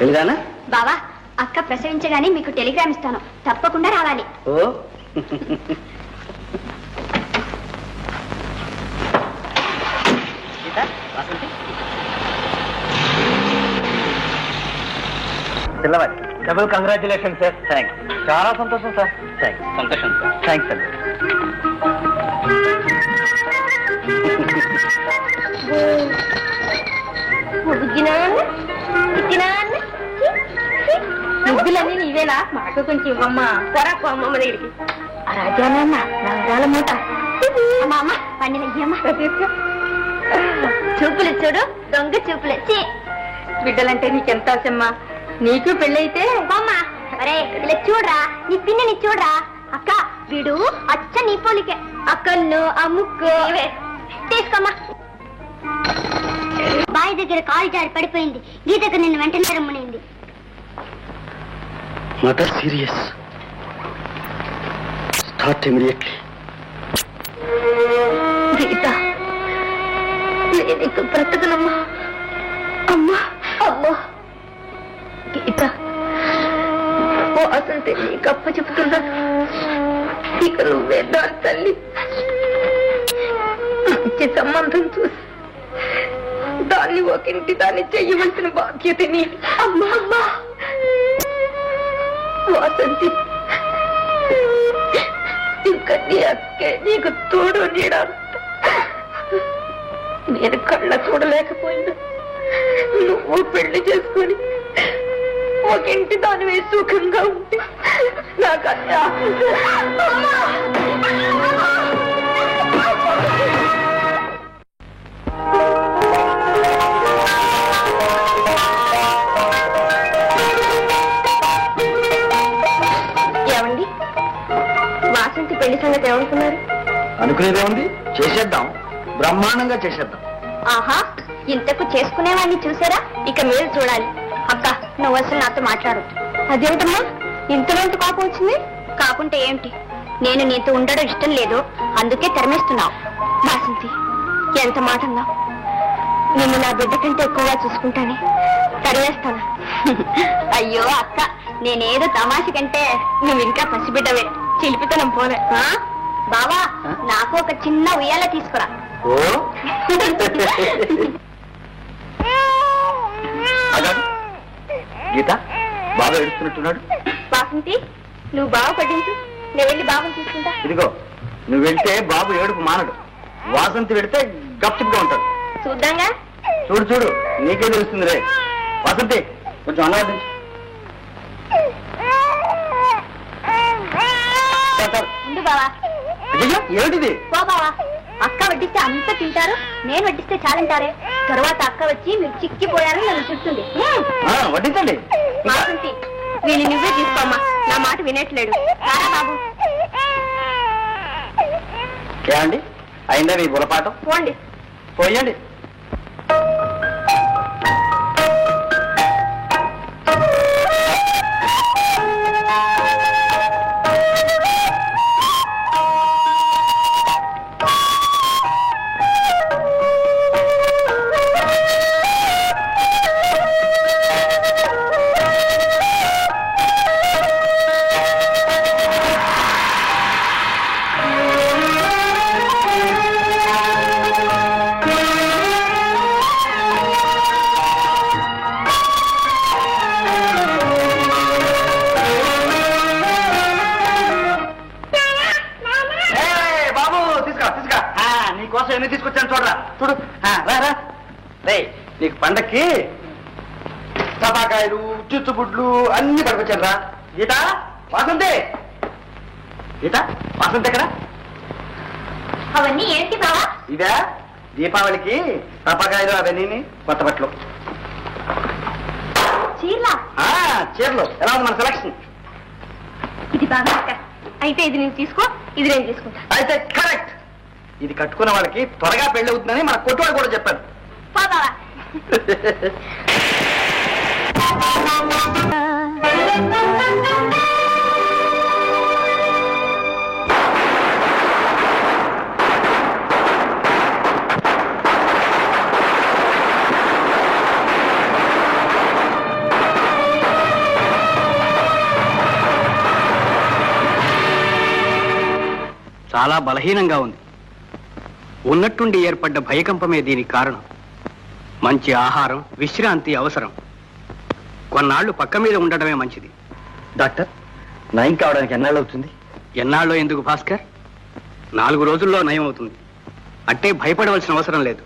తెలుగానా? బావా, అక్క ప్రసవించగానే మీకు టెలిగ్రామ్ ఇస్తాను, తప్పకుండా రావాలి. ఓ పిల్లవాడి డబుల్ కంగ్రాచులేషన్ సార్. థ్యాంక్స్. చాలా సంతోషం సార్. థ్యాంక్స్. సంతోషం సార్. థ్యాంక్స్ అండి. ముగ్గులన్నీ నీవేనా? మాకు కొంచెం ఇవ్వమ్మా. పొరకు అమ్మమ్మ దగ్గరికి. రాజానమ్మ నవరాల మూట. అమ్మ పండిన చూపులు చూడు, దొంగ చూపులు. బిడ్డలంటే నీకెంత ఆశమ్మా. నీకు పెళ్ళైతే అమ్మా. అరే ఇలా చూడరా, నీ పిన్ని చూడరా. అక్క వీడు అచ్చ నీ పోలికే. అక్కను అమ్ముకు తీసుకోమ్మా. బావి దగ్గర కాలు జారి పడిపోయింది. గీతకు నిన్ను వెంటనే రమ్మనింది. Matter serious. Start immediately. గీత, నేను ఇంక బ్రతకనమ్మా. అమ్మా అమ్మా. గీత, ఓ అసంతే నీకు అప్ప చెప్తున్నా. ఇక నువ్వే దాని తల్లి. మంచి సంబంధం చూసి దాన్ని ఒకింటి దాన్ని చెయ్యవలసిన బాధ్యత నీ. అమ్మా అమ్మా. వాసంతి, ఇంకా నీ అక్కే నీకు తోడు నీడా. నేను కళ్ళ చూడలేకపోయినా నువ్వు పెళ్లి చేసుకొని ఒకింటి దానివే సుఖంగా ఉంటే నాకు అన్నీ. పెళ్లి సంగతి ఏమనుకున్నారు? అనుకునేదే ఉంది, చేసేద్దాం. బ్రహ్మాండంగా చేసేద్దాం. ఆహా, ఇంతకు చేసుకునేవాడిని చూసారా? ఇక మీరు చూడాలి. అక్క, నువ్వు అసలు నాతో మాట్లాడద్దు. అదేమిటమ్మా ఇంతలోంటి కోపం వచ్చింది? కాకుంటే ఏమిటి, నేను నీతో ఉండడం ఇష్టం లేదు, అందుకే తెరమేస్తున్నావు. వాసంతి, ఎంత మాట అన్నావు. నిన్ను నా బిడ్డ కంటే ఎక్కువగా చూసుకుంటానే, తరివేస్తాను. అయ్యో అక్క, నేనేదో తమాష కంటే నువ్వు ఇంకా పసిబిడ్డవే, చిలిపితనం పోలే. బావా, నాకు ఒక చిన్న ఉయ్యాల తీసుకురా. గీత, బాగా ఏడుస్తున్నట్టున్నాడు. వాసంతి, నువ్వు బావ పట్టించు, నేను వెళ్ళి బాబుని తీసుకుంటా. ఇదిగో, నువ్వు వెళ్తే బాబు ఏడుపు మానడు. వాసంతి వెళితే గప్చిప్గా ఉంటాడు. చూద్దాంగా. చూడు చూడు, నీకే తెలుస్తుంది రే. వాసంతి, కొంచెం అన్నవాదించు. ముందు బావా. ఏమిటిది? పో బావా, అక్క వడ్డిస్తే అంత తింటారు, నేను వడ్డిస్తే చాలంటారే. తర్వాత అక్క వచ్చి మీరు చిక్కిపోయారని నన్ను చెప్తుంది. వడ్డించండి. వాసంతి, వీళ్ళు నువ్వే తీసుకోమ్మా, నా మాట వినట్లేడు. రారా బాబు. ఏమండి, అయిందా మీ బులపాటం? పోండి. పోయండి. ఎన్ని తీసుకొచ్చాను చూడరా. చూడు, రా. రే, నీకు పండక్కి టపాకాయలు, చుచ్చుబుడ్లు అన్ని పట్టుకొచ్చాను రా. గీత, వాసంతి. గీత, వాసంతి ఎక్కడ? అవన్నీ ఏంటి బావా? ఇదే దీపావళికి టపాకాయలు అవన్నీ, కొత్త బట్టలు, చీరలు. ఎలా ఉంది మన సెలక్షన్? ఇది బాగా. అయితే ఇది నేను తీసుకో, ఇది నేను తీసుకుంటా. అయితే కరెక్ట్. ఇది కట్టుకున్న వాళ్ళకి త్వరగా పెళ్లి అవుతుందని మన కొట్టువాడు కూడా చెప్పారు. చాలా బలహీనంగా ఉంది. ఉన్నట్టుండి ఏర్పడ్డ భయకంపమే దీనికి కారణం. మంచి ఆహారం, విశ్రాంతి అవసరం. కొన్నాళ్లు పక్క మీద ఉండటమే మంచిది. డాక్టర్, నయం కావడానికి ఎన్నాళ్ళు అవుతుంది? ఎన్నాళ్ళో ఎందుకు భాస్కర్, 4 రోజుల్లో నయం అవుతుంది. అంటే భయపడవలసిన అవసరం లేదు.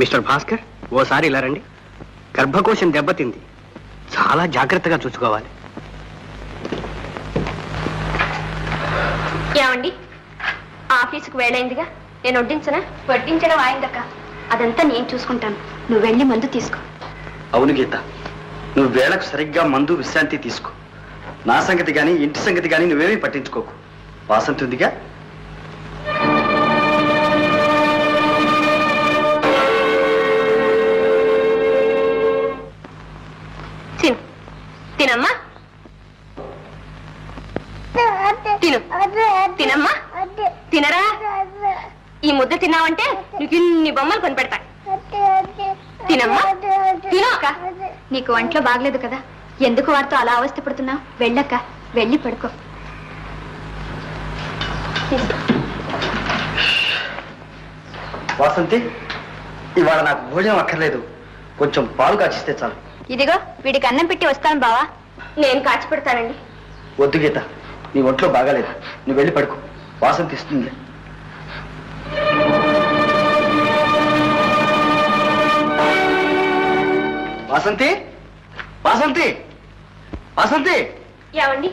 మిస్టర్ భాస్కర్, ఓసారి ఇలా రండి. గర్భకోశం దెబ్బతింది, చాలా జాగ్రత్తగా చూసుకోవాలి. ఏమండి, ఆఫీసుకు వేళైందిగా, నేను వడ్డించనా? వడ్డించడం ఆయిందక్క, అదంతా నేను చూసుకుంటాను. నువ్వు వెళ్ళి మందు తీసుకో. అవును గీత, నువ్వు వేళకు సరిగ్గా మందు, విశ్రాంతి తీసుకో. నా సంగతి కానీ ఇంటి సంగతి కానీ నువ్వేమీ పట్టించుకోకు. వాసంతి ఉందిగా. తినమ్మా, తిను. తినమ్మా, తినరా. ఈ ముద్ద తిన్నావంటే నీకు ఇన్ని బొమ్మలు కొని పెడతా. తినమ్మా, తిను. అక్క, నీకు ఒంట్లో బాగలేదు కదా, ఎందుకు వారితో అలా అవస్థ పడుతున్నావు? వెళ్ళక్క, వెళ్ళి పడుకో. వాసంతి, ఇవాళ నాకు భోజనం అక్కర్లేదు. కొంచెం పాలు కాచిస్తే చాలు. ఇదిగో, వీడికి అన్నం పెట్టి వస్తాను బావా. నేను కాచి పెడతానండి. వద్దు గీత, నీ ఒంట్లో బాగాలేదు. నువ్వు వెళ్ళి పడుకో, వాసంతి ఇస్తుంది. వాసంతి, వాసంతి, వాసంతి. ఏమండి,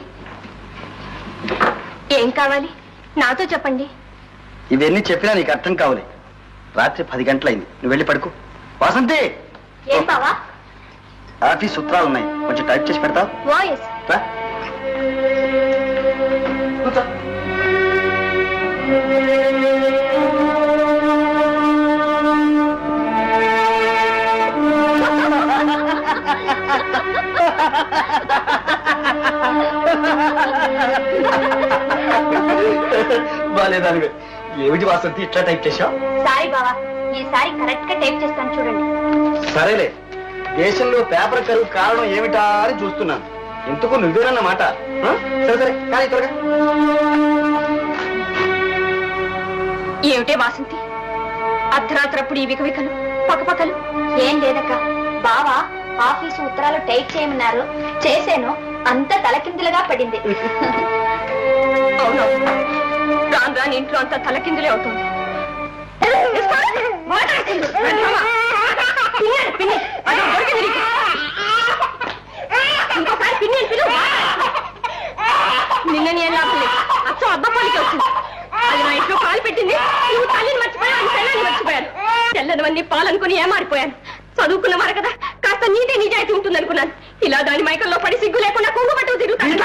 ఏం కావాలి? నాతో చెప్పండి. ఇవన్నీ చెప్పినా నీకు అర్థం కావాలి. రాత్రి 10 గంటలైంది. నువ్వు వెళ్ళి పడుకో. వాసంతి. ఏం బావా? ఆఫీస్ సూత్రాలు ఉన్నాయి, కొంచెం టైప్ చేసి పెడతావు? వాయిస్ రా. కూర్చో. బాలేదానివే. ఏమిటి వాసంతి ఇట్లా టైప్ చేశావు? సారీ బావా, ఈసారి కరెక్ట్ గా టైప్ చేస్తాను చూడండి. సరేలే, దేశంలో పేపర్ కరువు కారణం ఏమిటా అని చూస్తున్నాను. ఎందుకు నువ్వేనన్నమాట. సరే సరే, కానీ త్వరగా. ఏమిటే వాసంతి, అర్ధరాత్రప్పుడు ఈ వికవికలు పక్కపక్కలు? ఏం లేదక్క, బావా ఆఫీసు ఉత్తరాలు టైప్ చేయమన్నారు, చేశాను. అంతా తలకిందులుగా పడింది. అవును, రాను రాని ఇంట్లో అంతా తలకిందులే అవుతుంది. ఇంకోసారి పిన్ని నిన్న నేను లాభలే అచ్చం అబ్బపాలికి వచ్చింది. అది నా ఇంట్లో పాలు పెట్టింది. నువ్వు తల్లిని మర్చిపోయాను, పెళ్ళాన్ని మర్చిపోయాను. తెల్లనివన్నీ పాలనుకుని ఏమారిపోయాను. చదువుకున్నవారు కదా, కాస్త నీతి నిజాయితీ ఉంటుందనుకున్నాను. ఇలా దాని మైకల్లో పడి సిగ్గు లేకుండా కొంగు పట్టుకు తిరుగుతాను.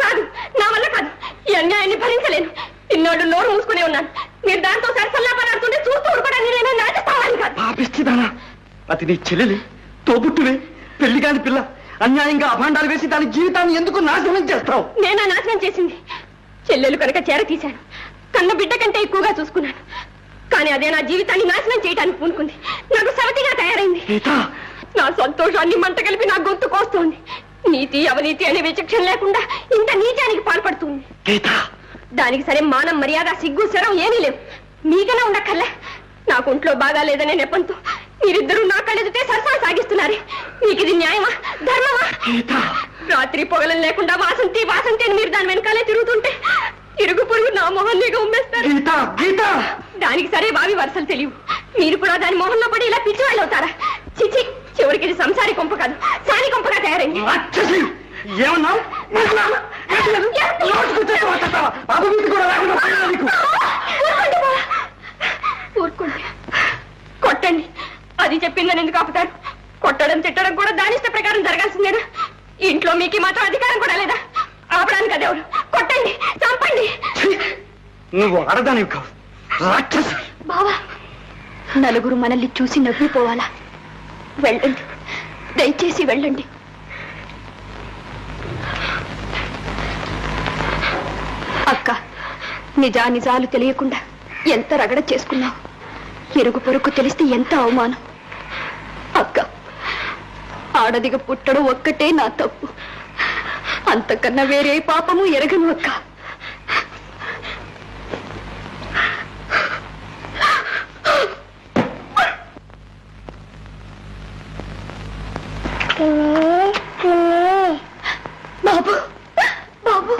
కాదు, నా వల్ల కాదు. ఈ అన్యాయాన్ని భరించలేను. ఇన్నోళ్ళు నోరు మూసుకునే ఉన్నాను. మీరు దాంతో సరసల్లాపడుతుంటే చూస్తూ ఊరుకోవడానికి నేను నాటిస్తామని కాదు. పాపిస్తుందానా? అది నీ చెల్లెలి, తోబుట్టువే, పెళ్లి కాని పిల్ల. అన్యాయంగా అభాండాలు వేసి దాని జీవితాన్ని ఎందుకు నాశనం చేస్తావు? నేనా నాశనం చేసింది? చెల్లెలు కనుక చేర తీశాను, కన్న బిడ్డ కంటే ఎక్కువగా చూసుకున్నాను. కానీ అదే నా జీవితాన్ని నాశనం చేయడానికి పూనుకుంది. నాకు సవతిగా తయారైంది. నా సంతోషాన్ని మంట కలిపి నా గొంతు కోస్తోంది. నీతి అవినీతి అనే విచక్షణ లేకుండా ఇంత నీచానికి పాల్పడుతుంది. దానికి సరే మానం, మర్యాద, సిగ్గు, శరం ఏమీ లేవు. మీకన్నా ఉండక్కర్లే. నాకు ఒంట్లో బాగా లేదనే నెపంతో మీరిద్దరూ నా కళ్ళెదితే సరసాలు సాగిస్తున్నారే. మీకు ఇది న్యాయమా, ధర్మమా? రాత్రి పొగలం లేకుండా వాసంతి వాసంతి అని మీరు దాని వెనకాలే తిరుగుతుంటే ఇరుగు పొరుగు నా మొహల్లోగా ఉమ్మేస్తారు. దానికి సరే వావి వరుసలు తెలియవు. మీరు కూడా దాని మొహంలో పడి ఇలా పిచ్చి వాళ్ళు అవుతారా? చిచి, చివరికి ఇది సంసారి కొంప కాదు, సాని కొంపగా తయారైంది. ఊరుకోండి, కొట్టండి. అది చెప్పిందని ఎందుకు ఆపుతారు? కొట్టడం తిట్టడం కూడా దాని ఇష్ట ప్రకారం జరగాల్సిందేనా? ఇంట్లో మీకు మాత్రం అధికారం కూడా లేదా? ఆపడానికి అదెవరు? కొట్టండి, చంపండి. నువ్వు ఆడదానివి కావు, రాక్షసి. బావా, నలుగురు మనల్ని చూసి నవ్విపోవాలా? వెళ్ళండి, దయచేసి వెళ్ళండి. అక్క, నిజానిజాలు తెలియకుండా ఎంత రగడ చేసుకున్నావు. ఇరుగు పొరుగు తెలిస్తే ఎంత అవమానం. అక్క, ఆడదిగా పుట్టడం ఒక్కటే నా తప్పు. అంతకన్నా వేరే పాపము ఎరగను అక్క. బాబు బాబు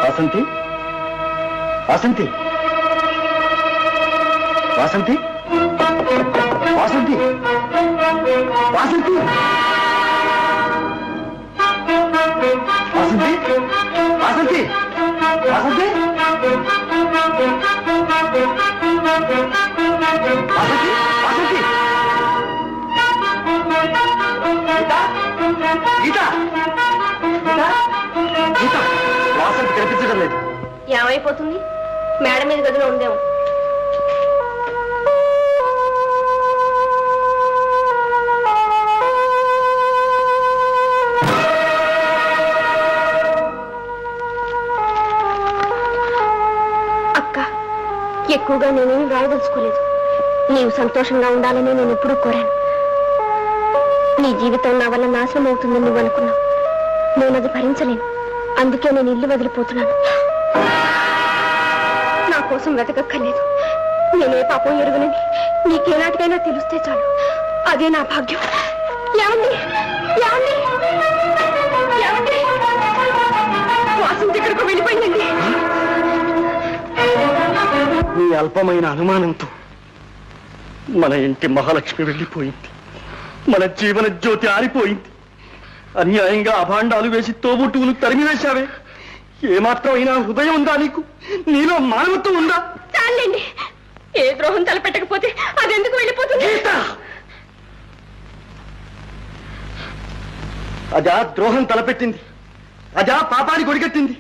వాసంతి, వాసంతి, వాసంతి, వాసంతి, వాసంతి, వాసంతి, వాసంతి, వాసంతి, వాసంతి, వాసంతి, గీత, గీత, గీత, గీత, వాసంతి కనిపించడం లేదు. ఏమైపోతుంది? మేడ మీద గదిలో ఉందేమో. అక్క, ఎక్కువగా నేనేం రాయదలుచుకోలేదు. నీవు సంతోషంగా ఉండాలని నేను ఎప్పుడూ కోరాను. నీ జీవితం నా వల్ల నాశనం అవుతుందని నువ్వు అనుకున్నావు. నేను అది భరించలేను. అందుకే నేను ఇల్లు వదిలిపోతున్నాను. నా కోసం వెతకక్కర్లేదు. నేనే పాపం ఎరుగనని నీకేనాటికైనా తెలిస్తే చాలు. అదే నా భాగ్యం. ఏమండి, ఏమండి, ఏమండి, వాసంతి ఎక్కడికో వెళ్ళిపోయిందండి. నీ అల్పమైన అనుమానంతో మన ఇంటి మహాలక్ష్మి వెళ్ళిపోయింది. మన జీవన జ్యోతి ఆరిపోయింది. అన్యాయంగా అభాండాలు వేసి తోబుట్టువులు తరిమివేశావే. ఏమాత్రమైనా హృదయం ఉందా నీకు? నీలో మానవత్వం ఉందా? చాలండి, ఏ ద్రోహం తలపెట్టకపోతే అదెందుకు వెళ్ళిపోతుంది? అదా ద్రోహం తలపెట్టింది, అదా పాపానికి ఒడిగట్టింది.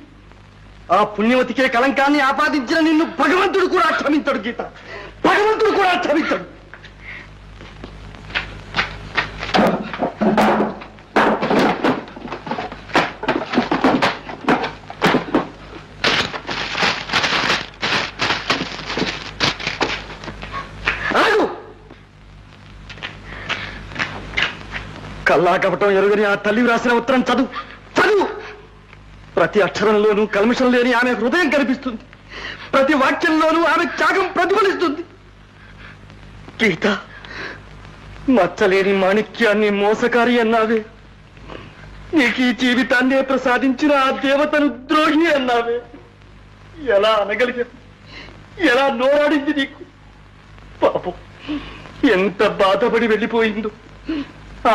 ఆ పుణ్యవతికే కళంకాన్ని ఆపాదించిన నిన్ను భగవంతుడు కూడా క్షమించడు గీత, భగవంతుడు కూడా క్షమించడు. కల్లా కపటం ఎరుగని ఆ తల్లి రాసిన ఉత్తరం చదువు, చదువు. ప్రతి అక్షరంలోనూ కల్మషం లేని ఆమె హృదయం కనిపిస్తుంది. ప్రతి వాక్యంలోనూ ఆమె త్యాగం ప్రతిఫలిస్తుంది. గీత, మచ్చలేని మాణిక్యాన్ని మోసకారి అన్నావే. నీకు ఈ జీవితాన్నే ప్రసాదించిన ఆ దేవతను ద్రోహి అన్నావే. ఎలా అనగలిగా, ఎలా నోరాడింది నీకు? పాపం, ఎంత బాధపడి వెళ్ళిపోయిందో.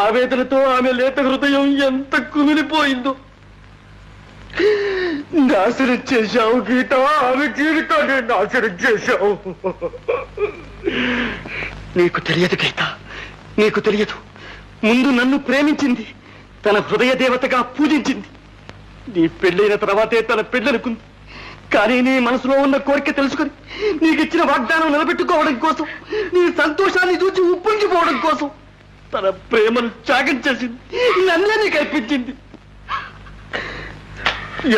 ఆవేదనతో ఆమె లేత హృదయం ఎంత కుమిలిపోయిందో. నాశనం చేశావు గీత, ఆమె జీవితాన్ని నాశనం చేశావు. నీకు తెలియదు గీత, నీకు తెలియదు. ముందు నన్ను ప్రేమించింది, తన హృదయ దేవతగా పూజించింది. నీ పెళ్ళైన తర్వాతే తన పెళ్ళనుకుంది. కానీ నీ మనసులో ఉన్న కోరిక తెలుసుకుని నీకిచ్చిన వాగ్దానం నిలబెట్టుకోవడం కోసం, నీ సంతోషాన్ని చూసి ఉప్పొంగిపోవడం కోసం తన ప్రేమను త్యాగం చేసింది. నన్నే నీకు అర్పించింది.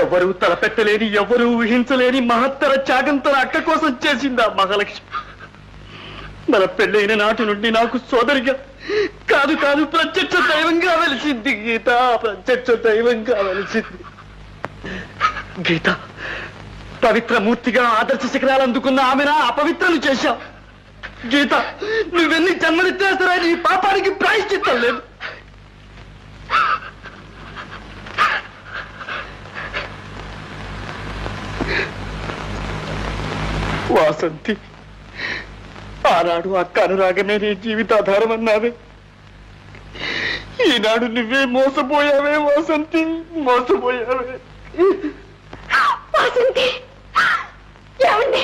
ఎవరు తలపెట్టలేని, ఎవరు ఊహించలేని మహత్తర త్యాగం తన అక్క కోసం చేసింది ఆ మహాలక్ష్మి. మన పెళ్ళైన నాటి నుండి నాకు సోదరిగా కాదు కాదు ప్రత్యక్ష దైవంగా వెలిసింది గీత, ప్రత్యక్ష దైవంగా వెలిసింది. గీత, పవిత్ర మూర్తిగా ఆదర్శ శిఖరాలు అందుకున్న ఆమెను అపవిత్రలు చేశావు. గీత, నువ్వెన్ని జన్మనిచ్చినా సరే నీ పాపానికి ప్రాయశ్చిత్తం లేదు. వాసంతి, ఆనాడు అక్క అనురాగమే నీ జీవితాధారం అన్నావే. ఈనాడు నువ్వే మోసపోయావే వాసంతి, మోసపోయావే. వాసంతి, ఏమండి,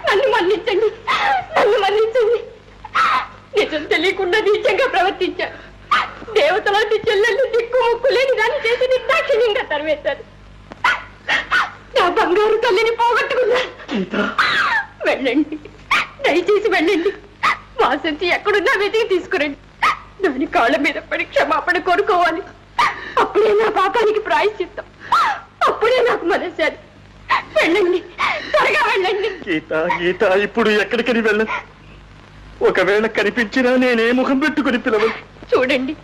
నన్ను మన్నించండి, నన్ను మన్నించండి. నిజం తెలియకుండా నీచంగా ప్రవర్తించాను. దేవతలాంటి చెల్లెళ్ళు దిక్కు ముక్కు లేని దాన్ని చేసి నిర్దాక్షిణ్యంగా తరివేశారు. నా బంగారు తల్లిని పోగొట్టుకున్నా. గీత, వెళ్ళండి, దయచేసి వెళ్ళండి. వాసంతి ఎక్కడున్నా వెతికి తీసుకురండి. దాని కాళ్ళ మీద పడి క్షమాపణ కోరుకోవాలి. అప్పుడే నా పాపానికి ప్రాయశ్చిత్తం. అప్పుడే నాకు మనశ్శాంతి. వెళ్ళండి, త్వరగా వెళ్ళండి. గీత, గీత, ఇప్పుడు ఎక్కడికని వెళ్ళను. ఒకవేళ కనిపించినా నేనే ముఖం పెట్టుకుని పిలవను. చూడండి,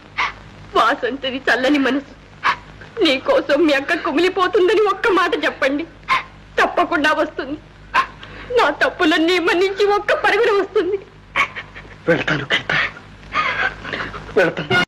వాసంతిది చల్లని మనసు. నీకోసం మీ అక్క కుమిలిపోతుందని ఒక్క మాట చెప్పండి, తప్పకుండా వస్తుంది. నా తప్పులన్నీ మన్నించి ఒక్క పరుగున వస్తుంది. వెళ్తాను గీత, వెళ్తాను.